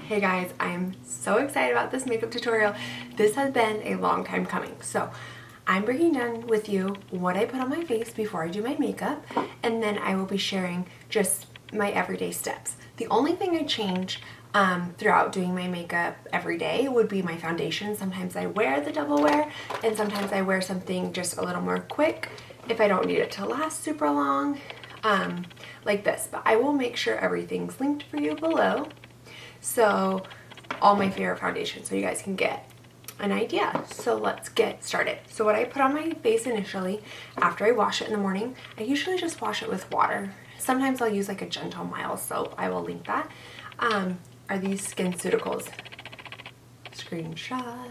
Hey guys, I am so excited about this makeup tutorial. This has been a long time coming. So I'm breaking down with you what I put on my face before I do my makeup, and then I will be sharing just my everyday steps. The only thing I change throughout doing my makeup every day would be my foundation. Sometimes I wear the double wear, and sometimes I wear something just a little more quick if I don't need it to last super long, like this. But I will make sure everything's linked for you below. So all my favorite foundations so you guys can get an idea. So let's get started. So what I put on my face initially after I wash it in the morning, I usually just wash it with water. Sometimes I'll use like a gentle mild soap. I will link that. Are these SkinCeuticals screenshot.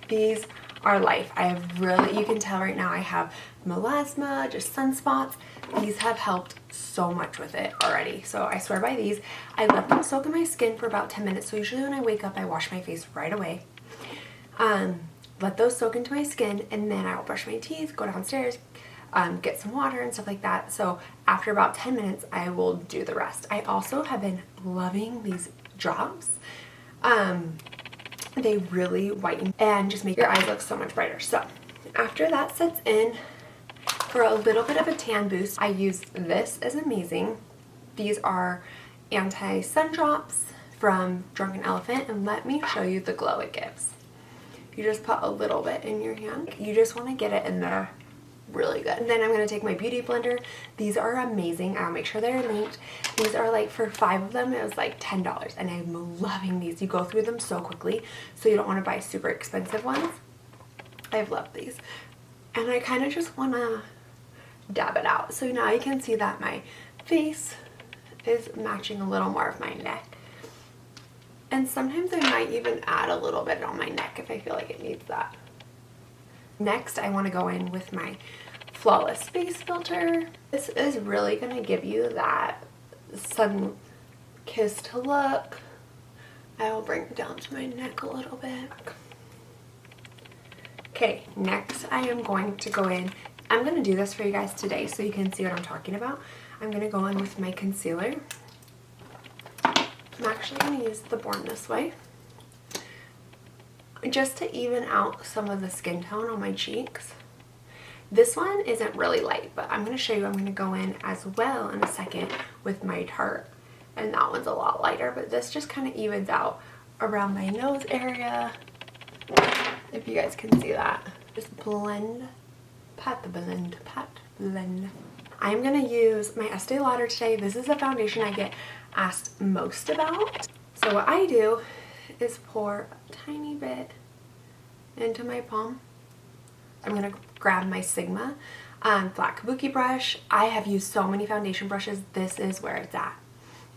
These are life. I have really, you can tell right now I have melasma, just sunspots. These have helped so much with it already. So I swear by these. I let them soak in my skin for about 10 minutes. So usually when I wake up, I wash my face right away. Let those soak into my skin, and then I will brush my teeth, go downstairs, get some water and stuff like that. So after about 10 minutes, I will do the rest. I also have been loving these drops. They really whiten and just make your eyes look so much brighter. So after that sets in, for a little bit of a tan boost, I use this is amazing. These are anti-sun drops from Drunken Elephant, and let me show you the glow it gives. You just put a little bit in your hand. You just want to get it in there really good. And then I'm going to take my beauty blender. These are amazing. I'll make sure they're linked. These are like, for 5 of them it was like $10, and I'm loving these. You go through them so quickly, so you don't want to buy super expensive ones. I've loved these, and I kind of just want to dab it out. So now you can see that my face is matching a little more of my neck, and sometimes I might even add a little bit on my neck if I feel like it needs that. Next, I want to go in with my Flawless Face Filter. This is really going to give you that sun-kissed look. I will bring it down to my neck a little bit. Okay, next I am going to go in. I'm going to do this for you guys today so you can see what I'm talking about. I'm going to go in with my concealer. I'm actually going to use the Born This Way, just to even out some of the skin tone on my cheeks. This one isn't really light, but I'm going to show you. I'm going to go in as well in a second with my Tarte, and that one's a lot lighter, but this just kind of evens out around my nose area, if you guys can see that. Just blend, pat the blend, pat blend. I'm going to use my Estee Lauder today. This is a foundation I get asked most about. So what I do is pour a tiny bit into my palm. I'm going to grab my Sigma flat kabuki brush. I have used so many foundation brushes. This is where it's at.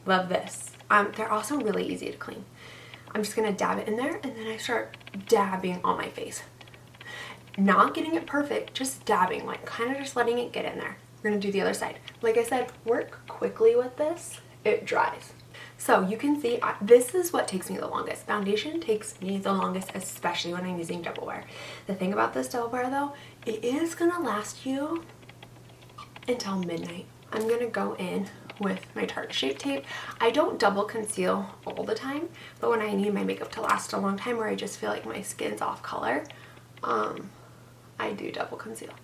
Love this. They're also really easy to clean. I'm just going to dab it in there, and then I start dabbing on my face. Not getting it perfect, just dabbing, like kind of just letting it get in there. We're going to do the other side. Like I said, work quickly with this. It dries. So you can see this is what takes me the longest. Foundation takes me the longest, especially when I'm using double wear. The thing about this double wear though, it is gonna last you until midnight. I'm gonna go in with my Tarte Shape Tape. I don't double conceal all the time, but when I need my makeup to last a long time, where I just feel like my skin's off color, I do double conceal.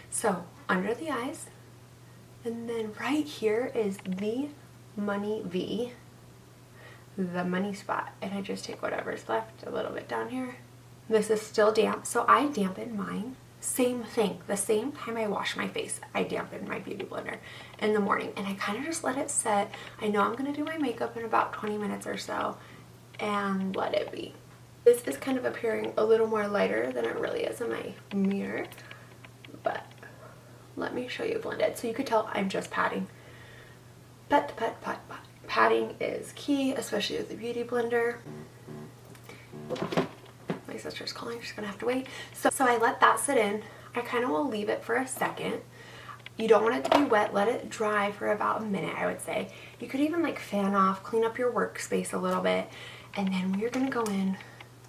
So under the eyes, and then right here is the Money V, the money spot, and I just take whatever's left a little bit down here. This is still damp, so I dampen mine. Same thing, the same time I wash my face, I dampen my beauty blender in the morning, and I kind of just let it set. I know I'm going to do my makeup in about 20 minutes or so, and let it be. This is kind of appearing a little more lighter than it really is in my mirror, but let me show you blended so you could tell I'm just patting. Pat, pat, pat, pat. Patting is key, especially with the beauty blender. My sister's calling, she's gonna have to wait. So I let that sit in. I kind of will leave it for a second. You don't want it to be wet. Let it dry for about a minute, I would say. You could even like fan off, clean up your workspace a little bit, and then we're gonna go in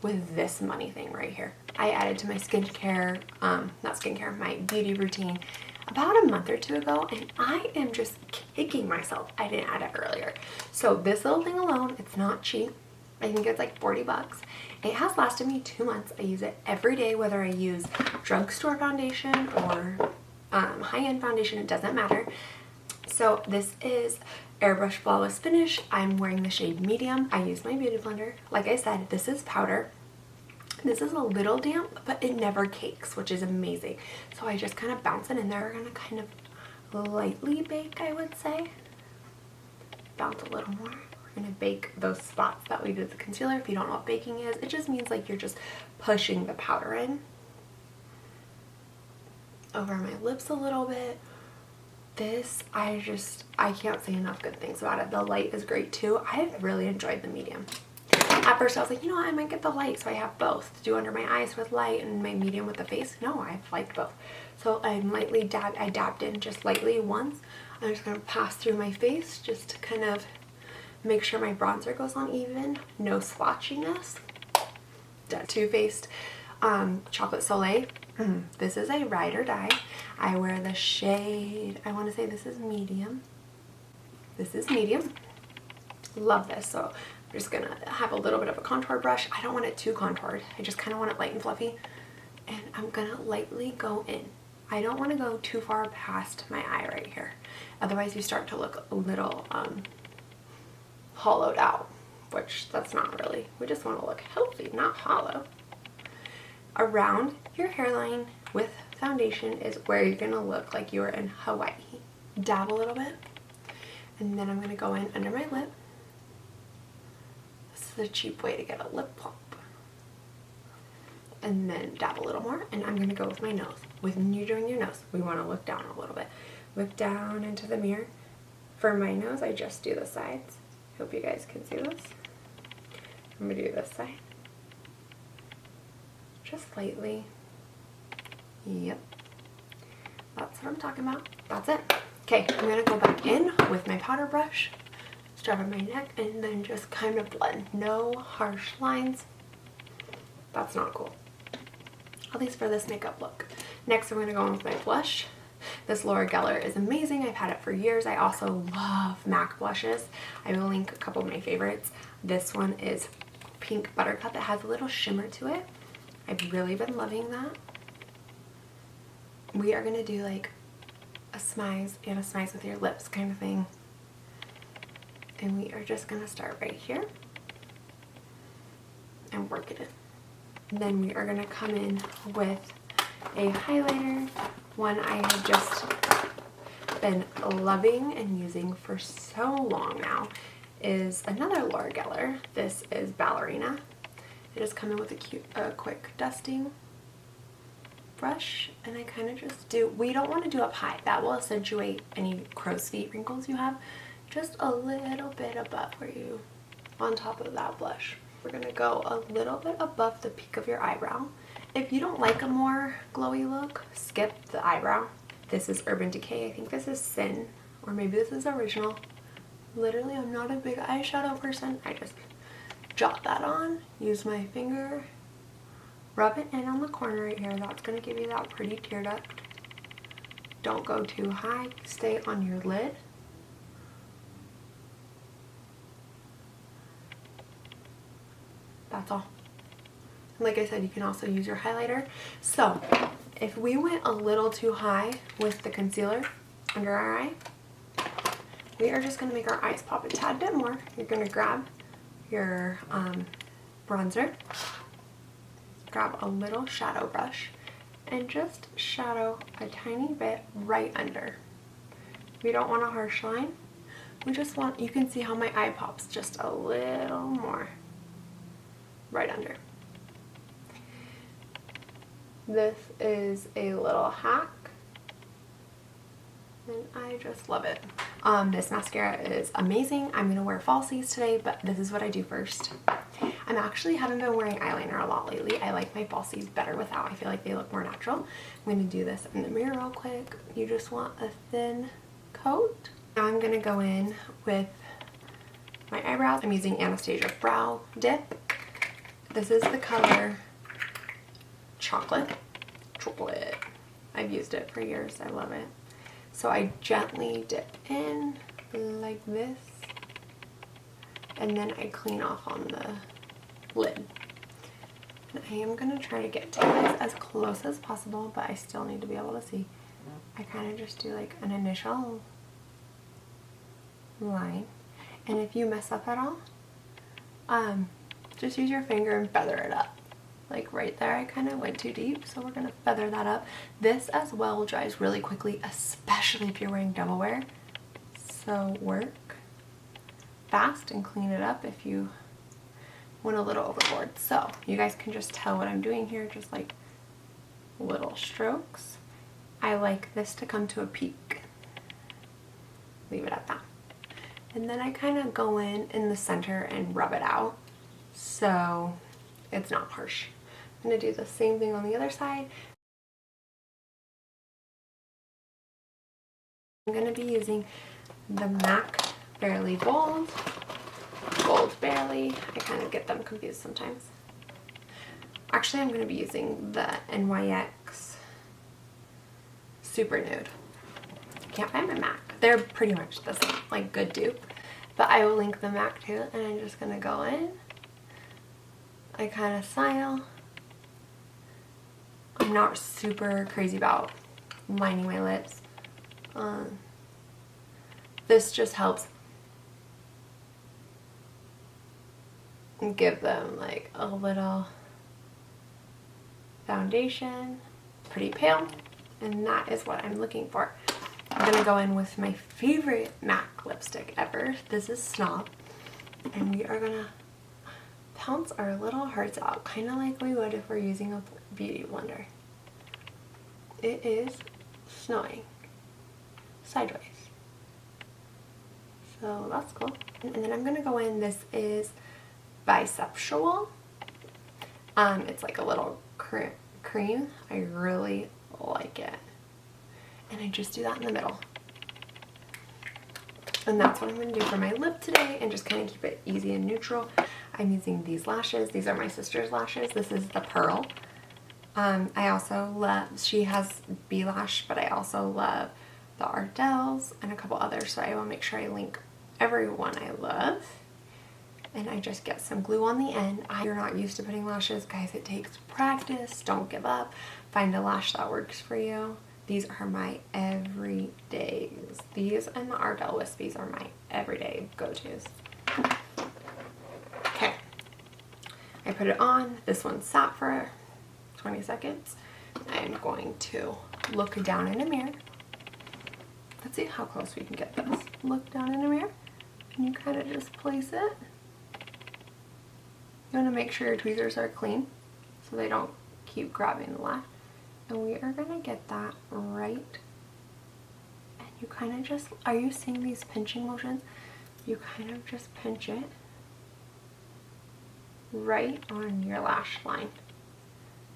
with this money thing right here. I added to my skincare, not skincare, my beauty routine about a month or two ago, and I am just kicking myself I didn't add it earlier. So this little thing alone, it's not cheap. I think it's like 40 bucks. It has lasted me 2 months. I use it every day, whether I use drugstore foundation or high-end foundation, it doesn't matter. So this is Airbrush Flawless Finish. I'm wearing the shade medium. I use my beauty blender. Like I said, this is powder. This is a little damp, but it never cakes, which is amazing. So I just kind of bounce it in there. We're gonna kind of lightly bake, I would say. Bounce a little more. We're gonna bake those spots that we did the concealer. If you don't know what baking is, it just means like you're just pushing the powder in over my lips a little bit. This, I can't say enough good things about it. The light is great too. I really enjoyed the medium. At first I was like, you know what, I might get the light, so I have both to do under my eyes with light and my medium with the face. No, I've liked both. So I dabbed in just lightly once. I'm just gonna pass through my face just to kind of make sure my bronzer goes on even. No splotchiness. Too Faced Chocolate Soleil. This is a ride or die. I wear the shade, I want to say this is medium. This is medium. Love this. So I'm just gonna have a little bit of a contour brush. I don't want it too contoured. I just kind of want it light and fluffy. And I'm gonna lightly go in. I don't want to go too far past my eye right here. Otherwise you start to look a little hollowed out, which that's not really. We just want to look healthy, not hollow. Around your hairline with foundation is where you're going to look like you're in Hawaii. Dab a little bit, and then I'm going to go in under my lip. This is a cheap way to get a lip plump. And then dab a little more, and I'm going to go with my nose. When you're doing your nose, we want to look down a little bit. Look down into the mirror. For my nose, I just do the sides. Hope you guys can see this. I'm going to do this side. Just lightly. Yep. That's what I'm talking about. That's it. Okay, I'm going to go back in with my powder brush, start on my neck, and then just kind of blend. No harsh lines. That's not cool. At least for this makeup look. Next, I'm going to go in with my blush. This Laura Geller is amazing. I've had it for years. I also love MAC blushes. I will link a couple of my favorites. This one is Pink Buttercup. It has a little shimmer to it. I've really been loving that. We are going to do like a smize and a smize with your lips kind of thing. And we are just going to start right here and work it in. And then we are going to come in with a highlighter, one I have just been loving and using for so long now, is another Laura Geller. This is Ballerina. It is coming with a quick dusting brush, and I kind of just do, we don't want to do up high. That will accentuate any crow's feet wrinkles you have. Just a little bit above where you, on top of that blush. We're going to go a little bit above the peak of your eyebrow. If you don't like a more glowy look, skip the eyebrow. This is Urban Decay. I think this is Sin, or maybe this is Original. Literally, I'm not a big eyeshadow person. I just jot that on, use my finger, rub it in on the corner right here. That's going to give you that pretty tear duct. Don't go too high. Stay on your lid. That's all. Like I said, you can also use your highlighter. So if we went a little too high with the concealer under our eye, we are just going to make our eyes pop a tad bit more. You're going to grab your bronzer, grab a little shadow brush, and just shadow a tiny bit right under. We don't want a harsh line. We just want, you can see how my eye pops just a little more right under. This is a little hack, and I just love it. This mascara is amazing. I'm gonna wear falsies today, but this is what I do first. I'm actually haven't been wearing eyeliner a lot lately. I like my falsies better without. I feel like they look more natural. I'm gonna do this in the mirror real quick. You just want a thin coat. Now I'm gonna go in with my eyebrows. I'm using Anastasia Brow Dip. This is the color Chocolate. I've used it for years. I love it. So I gently dip in like this, and then I clean off on the lid. And I am going to try to get to this as close as possible, but I still need to be able to see. I kind of just do like an initial line, and if you mess up at all, just use your finger and feather it up. Like right there, I kind of went too deep, so we're going to feather that up. This as well dries really quickly, especially if you're wearing double wear. So work fast and clean it up if you went a little overboard. So you guys can just tell what I'm doing here, just like little strokes. I like this to come to a peak. Leave it at that. And then I kind of go in the center and rub it out so it's not harsh. I'm going to do the same thing on the other side. I'm going to be using the MAC Barely Bold, Bold Barely. I kind of get them confused sometimes. Actually, I'm going to be using the NYX Super Nude. I can't find my MAC. They're pretty much the same, like good dupe. But I will link the MAC too, and I'm just going to go in. I kind of smile. I'm not super crazy about lining my lips. This just helps give them like a little foundation. Pretty pale, and that is what I'm looking for. I'm gonna go in with my favorite MAC lipstick ever. This is Snob, and we are gonna pounce our little hearts out, kind of like we would if we're using a beauty blender. It is snowing sideways, so that's cool. And then I'm gonna go in, this is Bisexual. It's like a little cream. I really like it, and I just do that in the middle. And that's what I'm going to do for my lip today, and just kind of keep it easy and neutral. I'm using these lashes. These are my sister's lashes. This is the Pearl. I also love, she has Bee Lash, but I also love the Ardell's and a couple others, so I will make sure I link every one I love. And I just get some glue on the end. If you're not used to putting lashes, guys, it takes practice. Don't give up. Find a lash that works for you. These are my everydays. These and the Ardell Wispies are my everyday go-tos. Okay. I put it on. This one sat for 20 seconds. I'm going to look down in a mirror. Let's see how close we can get this. Look down in a mirror, and you kind of just place it. You want to make sure your tweezers are clean so they don't keep grabbing the lash. And we are going to get that right. And you kind of just, are you seeing these pinching motions? You kind of just pinch it right on your lash line.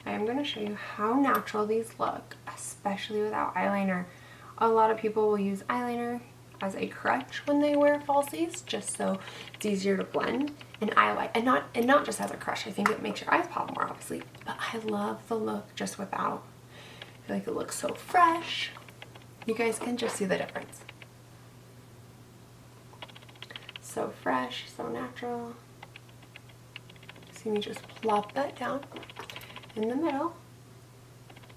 I am going to show you how natural these look, especially without eyeliner. A lot of people will use eyeliner as a crutch when they wear falsies, just so it's easier to blend. And I like, and not just as a crutch. I think it makes your eyes pop more, obviously. But I love the look just without. I feel like it looks so fresh. You guys can just see the difference. So fresh, so natural. See me just plop that down in the middle,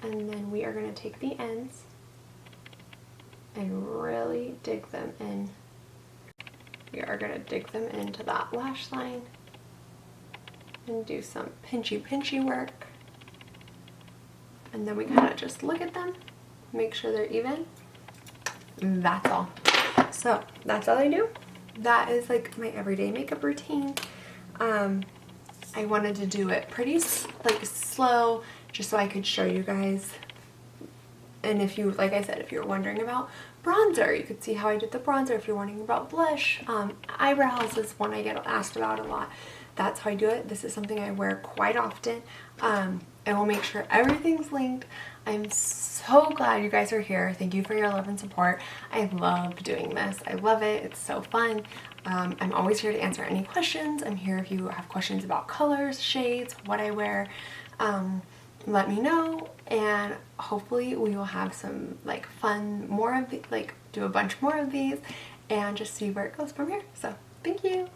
and then we are going to take the ends and really dig them in. We are going to dig them into that lash line and do some pinchy work. And then we kind of just look at them, make sure they're even. And that's all. So that's all I do. That is like my everyday makeup routine. I wanted to do it pretty like slow, just so I could show you guys. And if you, like I said, if you're wondering about bronzer, you could see how I did the bronzer. If you're wondering about blush, eyebrows is one I get asked about a lot. That's how I do it. This is something I wear quite often. I will make sure everything's linked. I'm so glad you guys are here. Thank you for your love and support. I love doing this. I love it. It's so fun. I'm always here to answer any questions. I'm here if you have questions about colors, shades, what I wear. Let me know, and hopefully we will have some like fun, more of the, like do a bunch more of these and just see where it goes from here. So thank you.